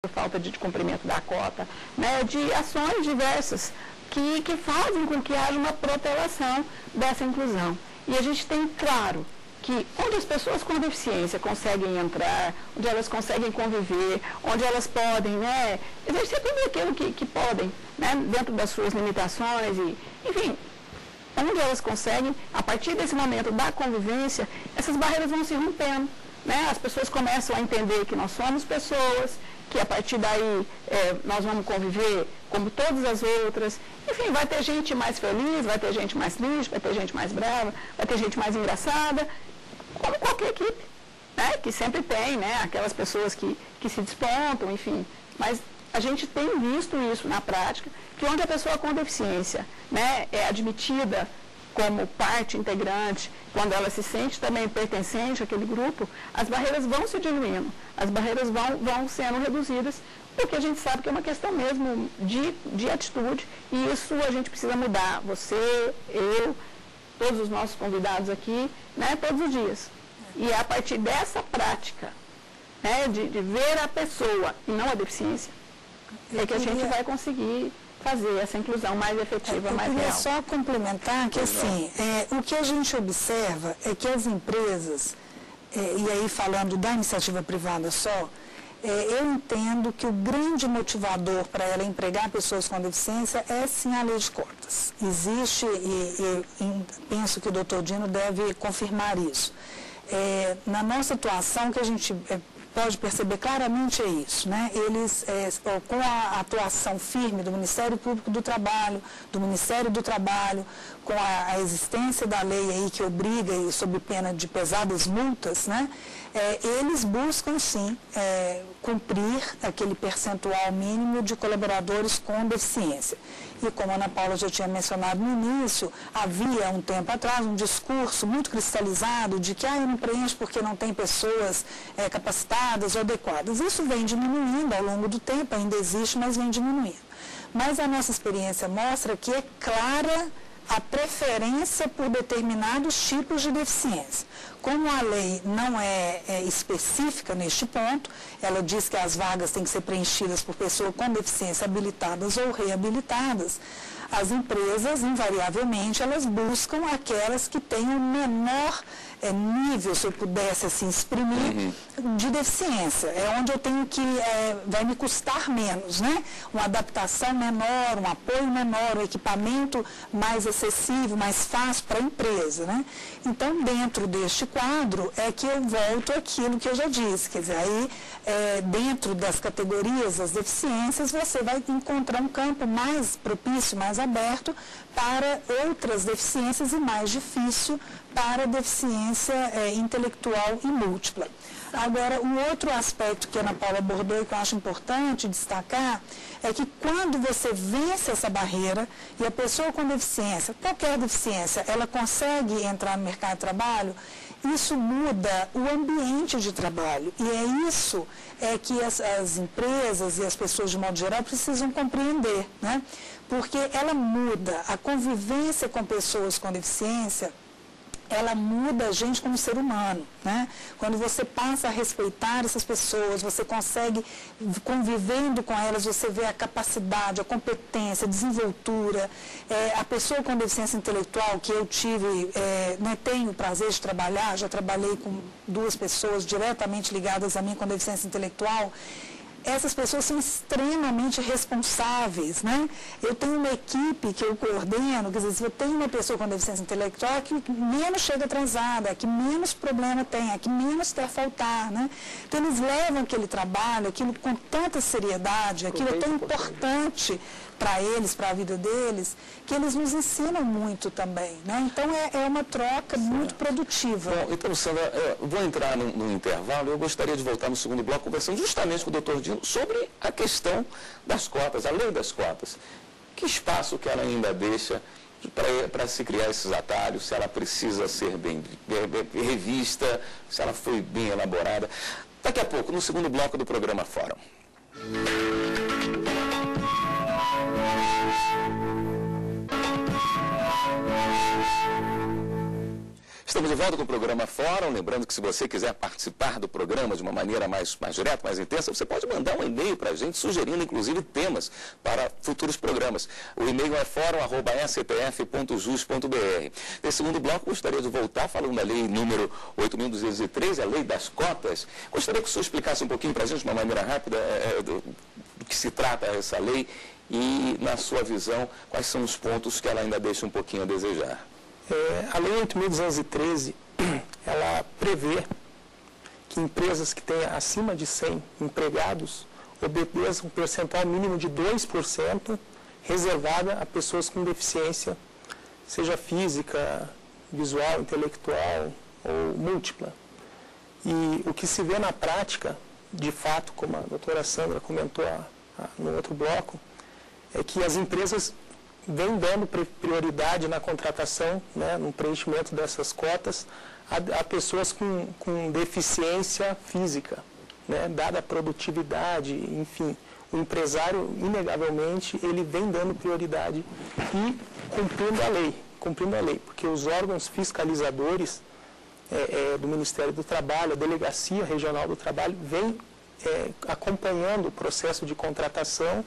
por falta de cumprimento da cota, né, de ações diversas que fazem com que haja uma protelação dessa inclusão. E a gente tem claro que onde as pessoas com deficiência conseguem entrar, onde elas conseguem conviver, onde elas podem, né, exercer tudo aquilo que podem, né, dentro das suas limitações, e, enfim, onde elas conseguem, a partir desse momento da convivência, essas barreiras vão se rompendo, né, as pessoas começam a entender que nós somos pessoas, que a partir daí nós vamos conviver como todas as outras. Enfim, vai ter gente mais feliz, vai ter gente mais triste, vai ter gente mais brava, vai ter gente mais engraçada, como qualquer equipe, né? Que sempre tem, né? Aquelas pessoas que se despontam, enfim. Mas a gente tem visto isso na prática, que onde a pessoa com deficiência, né, é admitida como parte integrante, quando ela se sente também pertencente àquele grupo, as barreiras vão se diluindo, as barreiras vão sendo reduzidas, porque a gente sabe que é uma questão mesmo de atitude, e isso a gente precisa mudar, você, eu, todos os nossos convidados aqui, né, todos os dias. E é a partir dessa prática, né, de ver a pessoa e não a deficiência, é que a gente vai conseguir fazer essa inclusão mais efetiva, mais real. Eu queria só complementar que, assim, o que a gente observa é que as empresas, e aí falando da iniciativa privada só, eu entendo que o grande motivador para ela empregar pessoas com deficiência é, sim, a lei de cotas. Existe, e penso que o doutor Dino deve confirmar isso. Na nossa atuação, que a gente pode perceber claramente é isso, né? Eles, com a atuação firme do Ministério Público do Trabalho, do Ministério do Trabalho, com a existência da lei aí que obriga, e sob pena de pesadas multas, né? Eles buscam, sim, cumprir aquele percentual mínimo de colaboradores com deficiência. E como a Ana Paula já tinha mencionado no início, havia um tempo atrás um discurso muito cristalizado de que eu não preencho porque não tem pessoas capacitadas ou adequadas. Isso vem diminuindo ao longo do tempo, ainda existe, mas vem diminuindo. Mas a nossa experiência mostra que é clara a preferência por determinados tipos de deficiência. Como a lei não é específica neste ponto, ela diz que as vagas têm que ser preenchidas por pessoas com deficiência habilitadas ou reabilitadas. As empresas, invariavelmente, elas buscam aquelas que têm o menor nível, se eu pudesse assim exprimir, de deficiência. É onde eu tenho que, vai me custar menos, né? Uma adaptação menor, um apoio menor, um equipamento mais acessível, mais fácil para a empresa, né? Então, dentro deste quadro, é que eu volto àquilo que eu já disse, quer dizer, aí, dentro das categorias das deficiências, você vai encontrar um campo mais propício, mais aberto para outras deficiências e mais difícil para deficiência intelectual e múltipla. Agora, um outro aspecto que a Ana Paula abordou e que eu acho importante destacar é que quando você vence essa barreira e a pessoa com deficiência, qualquer deficiência, ela consegue entrar no mercado de trabalho, isso muda o ambiente de trabalho. E é isso que as empresas e as pessoas, de modo geral, precisam compreender, né? Porque ela muda a convivência com pessoas com deficiência, ela muda a gente como ser humano, né? Quando você passa a respeitar essas pessoas, você consegue, convivendo com elas, você vê a capacidade, a competência, a desenvoltura. A pessoa com deficiência intelectual, que eu tive, tenho o prazer de trabalhar, já trabalhei com 2 pessoas diretamente ligadas a mim com deficiência intelectual. Essas pessoas são extremamente responsáveis, né? Eu tenho uma equipe que eu coordeno, quer dizer, se eu tenho uma pessoa com deficiência intelectual, que menos chega atrasada, que menos problema tem, que menos quer faltar, né? Então, eles levam aquele trabalho, aquilo com tanta seriedade, aquilo é tão importante para eles, para a vida deles, que eles nos ensinam muito também, né? Então, é uma troca muito produtiva. Bom, então, Sandra, eu vou entrar no intervalo. Eu gostaria de voltar no segundo bloco, conversando justamente com o doutor Dino sobre a questão das cotas, a lei das cotas. Que espaço que ela ainda deixa para se criar esses atalhos, se ela precisa ser bem revista, se ela foi bem elaborada. Daqui a pouco, no segundo bloco do programa Fórum. Estamos Estamos de volta com o programa Fórum. Lembrando que se você quiser participar do programa de uma maneira mais direta, mais intensa, você pode mandar um e-mail para a gente, sugerindo inclusive temas para futuros programas. O e-mail é fórum@stf.jus.br. Nesse segundo bloco, gostaria de voltar falando da lei número 8.213, a lei das cotas. Gostaria que o senhor explicasse um pouquinho para a gente, de uma maneira rápida, do que se trata essa lei e, na sua visão, quais são os pontos que ela ainda deixa um pouquinho a desejar. A Lei 8.213, ela prevê que empresas que tenham acima de 100 empregados obedeçam um percentual mínimo de 2% reservada a pessoas com deficiência, seja física, visual, intelectual ou múltipla. E o que se vê na prática, de fato, como a doutora Sandra comentou no outro bloco, é que as empresas vem dando prioridade na contratação, né, no preenchimento dessas cotas, a pessoas com deficiência física, né, dada a produtividade, enfim. O empresário, inegavelmente, ele vem dando prioridade e cumprindo a lei, porque os órgãos fiscalizadores do Ministério do Trabalho, a Delegacia Regional do Trabalho, vem acompanhando o processo de contratação,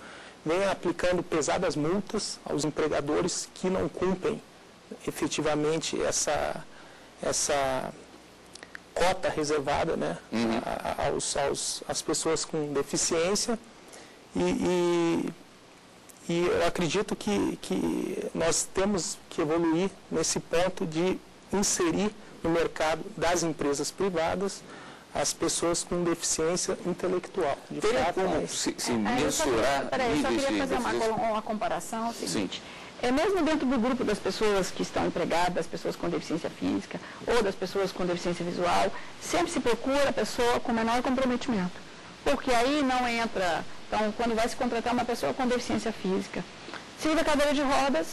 vem aplicando pesadas multas aos empregadores que não cumprem efetivamente essa cota reservada, né, às pessoas com deficiência. E eu acredito que nós temos que evoluir nesse ponto de inserir no mercado das empresas privadas as pessoas com deficiência intelectual. Teria como se mensurar eu só queria fazer uma comparação, é o seguinte, mesmo dentro do grupo das pessoas que estão empregadas, das pessoas com deficiência física ou das pessoas com deficiência visual, sempre se procura a pessoa com menor comprometimento, porque aí não entra, então quando vai se contratar uma pessoa com deficiência física, se usa cadeira de rodas,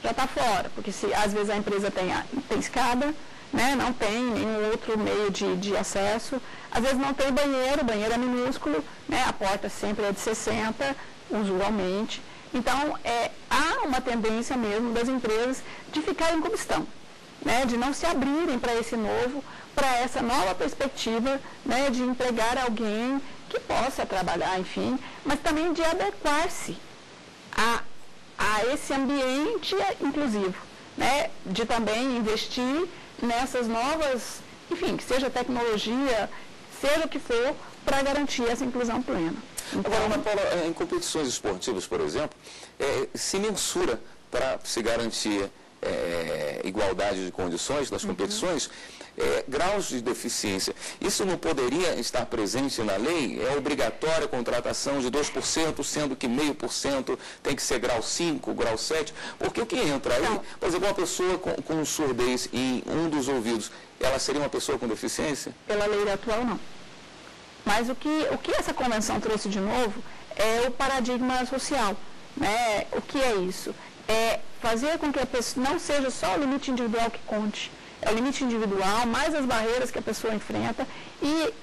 já está fora, porque às vezes a empresa tem escada, né, não tem nenhum outro meio de acesso, às vezes não tem banheiro, o banheiro é minúsculo, né, a porta sempre é de 60, usualmente. Então, há uma tendência mesmo das empresas de ficarem como estão, né, de não se abrirem para essa nova perspectiva, né, de empregar alguém que possa trabalhar, enfim, mas também de adequar-se a esse ambiente inclusivo, né, de também investir nessas novas, enfim, que seja tecnologia, seja o que for, para garantir essa inclusão plena. Então, agora, Ana Paula, em competições esportivas, por exemplo, se mensura para se garantir igualdade de condições nas competições, graus de deficiência. Isso não poderia estar presente na lei? É obrigatória a contratação de 2%, sendo que 0,5% tem que ser grau 5, grau 7, porque o que entra aí, por exemplo, uma pessoa com surdez em um dos ouvidos, ela seria uma pessoa com deficiência? Pela lei atual, não. Mas o que essa convenção trouxe de novo é o paradigma social, né? O que é isso? É fazer com que a pessoa não seja só o limite individual que conte, é o limite individual, mais as barreiras que a pessoa enfrenta e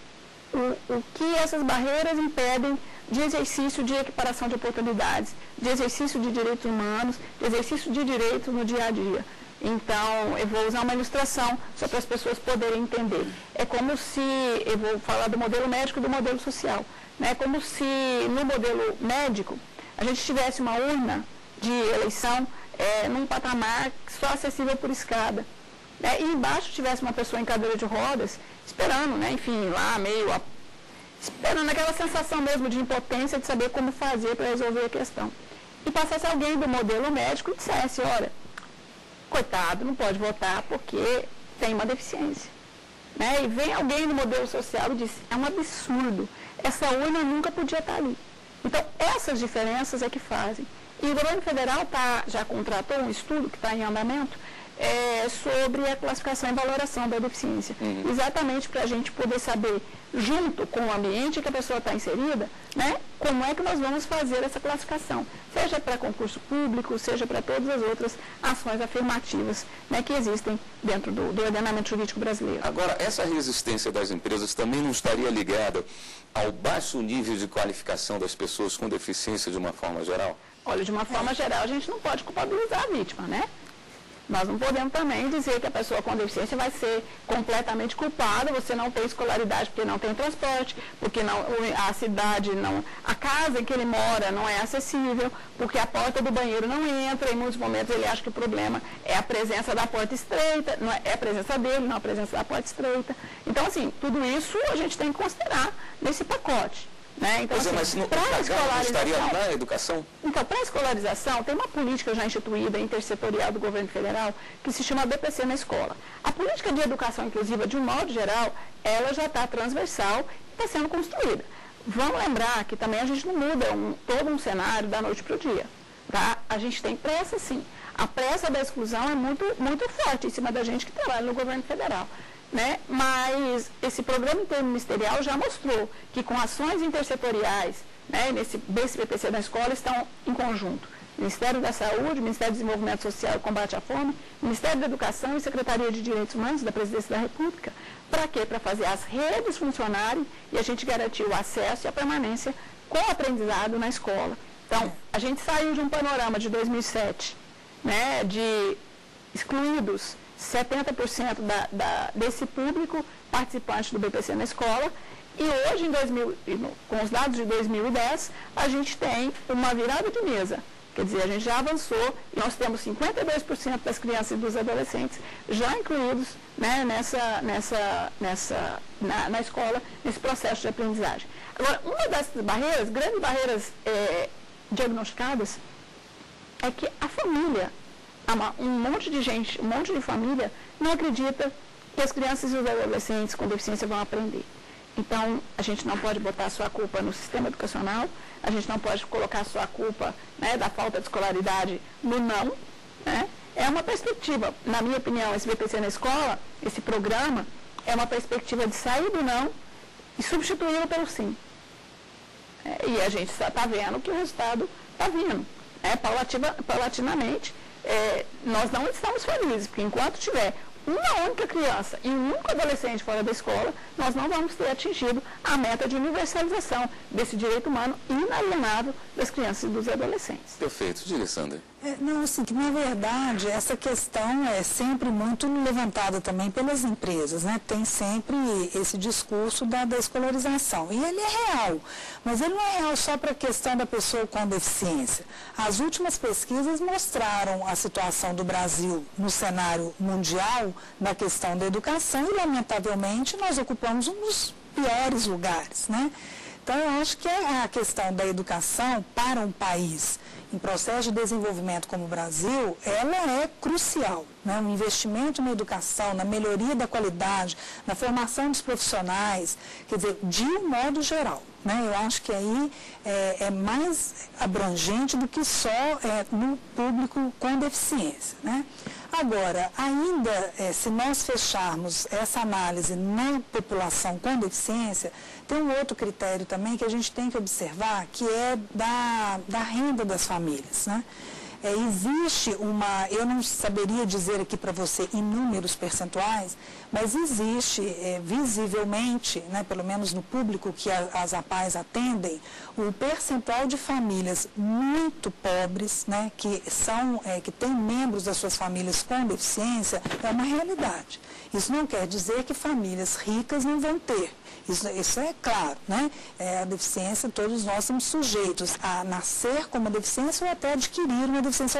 o que essas barreiras impedem de exercício de equiparação de oportunidades, de exercício de direitos humanos, de exercício de direitos no dia a dia. Então, eu vou usar uma ilustração só para as pessoas poderem entender. É como se, eu vou falar do modelo médico e do modelo social, né? Como se no modelo médico a gente tivesse uma urna de eleição num patamar só acessível por escada. E embaixo tivesse uma pessoa em cadeira de rodas, esperando, né, enfim, lá esperando aquela sensação mesmo de impotência de saber como fazer para resolver a questão. E passasse alguém do modelo médico e dissesse, olha, coitado, não pode votar porque tem uma deficiência. Né? E vem alguém do modelo social e diz, é um absurdo, essa urna nunca podia estar ali. Então, essas diferenças é que fazem. E o governo federal já contratou um estudo que está em andamento sobre a classificação e valoração da deficiência. Exatamente para a gente poder saber, junto com o ambiente que a pessoa está inserida, né, como é que nós vamos fazer essa classificação. Seja para concurso público, seja para todas as outras ações afirmativas, né, que existem dentro do ordenamento jurídico brasileiro. Agora, essa resistência das empresas também não estaria ligada ao baixo nível de qualificação das pessoas com deficiência de uma forma geral? Olha, de uma forma geral, a gente não pode culpabilizar a vítima, né? Nós não podemos também dizer que a pessoa com deficiência vai ser completamente culpada, você não tem escolaridade porque não tem transporte, porque não, a cidade não, a casa em que ele mora não é acessível, porque a porta do banheiro não entra, em muitos momentos ele acha que o problema é a presença da porta estreita, não é a presença dele, não a presença da porta estreita. Então, assim, tudo isso a gente tem que considerar nesse pacote. Né? Então, assim, mas para a escolarização, na educação? Então, para a escolarização, tem uma política já instituída, intersetorial do governo federal, que se chama BPC na escola. A política de educação inclusiva, de um modo geral, ela já está transversal e está sendo construída. Vamos lembrar que também a gente não muda todo um cenário da noite para o dia. Tá? A gente tem pressa, sim. A pressa da exclusão é muito, muito forte em cima da gente que trabalha no governo federal. Né? Mas esse programa interministerial já mostrou que com ações intersetoriais, né, desse BPC da escola, estão em conjunto. Ministério da Saúde, Ministério do Desenvolvimento Social e Combate à Fome, Ministério da Educação e Secretaria de Direitos Humanos da Presidência da República. Para quê? Para fazer as redes funcionarem e a gente garantir o acesso e a permanência com o aprendizado na escola. Então, a gente saiu de um panorama de 2007, né, de excluídos 70% desse público participante do BPC na escola, e hoje, com os dados de 2010, a gente tem uma virada de mesa. Quer dizer, a gente já avançou e nós temos 52% das crianças e dos adolescentes já incluídos, né, na escola, nesse processo de aprendizagem. Agora, uma das barreiras, grandes barreiras diagnosticadas, é que a família, um monte de gente, um monte de família não acredita que as crianças e os adolescentes com deficiência vão aprender. Então, a gente não pode botar a sua culpa no sistema educacional, a gente não pode colocar a sua culpa, né, da falta de escolaridade no não. Né? É uma perspectiva, na minha opinião, esse BPC na escola, esse programa, é uma perspectiva de sair do não e substituí-lo pelo sim. E a gente está vendo que o resultado está vindo. Paulatinamente, nós não estamos felizes, porque enquanto tiver uma única criança e um único adolescente fora da escola, nós não vamos ter atingido a meta de universalização desse direito humano inalienável das crianças e dos adolescentes. Perfeito. Diga, Sandra. Não, assim, que na verdade essa questão é sempre muito levantada também pelas empresas, né? Tem sempre esse discurso da escolarização, e ele é real, mas ele não é real só para a questão da pessoa com deficiência. As últimas pesquisas mostraram a situação do Brasil no cenário mundial na questão da educação e, lamentavelmente, nós ocupamos um dos piores lugares, né? Então, eu acho que a questão da educação para um país em processo de desenvolvimento como o Brasil, ela é crucial, né? O investimento na educação, na melhoria da qualidade, na formação dos profissionais, quer dizer, de um modo geral, né? Eu acho que aí é mais abrangente do que só no público com deficiência, né? Agora, ainda se nós fecharmos essa análise na população com deficiência, tem um outro critério também que a gente tem que observar, que é da renda das famílias, né? Existe eu não saberia dizer aqui para você em números percentuais, mas existe visivelmente, né, pelo menos no público que as APAES atendem, o percentual de famílias muito pobres, né, que têm membros das suas famílias com deficiência, é uma realidade. Isso não quer dizer que famílias ricas não vão ter. Isso é claro, né? A deficiência, todos nós somos sujeitos a nascer com uma deficiência ou até adquirir uma deficiência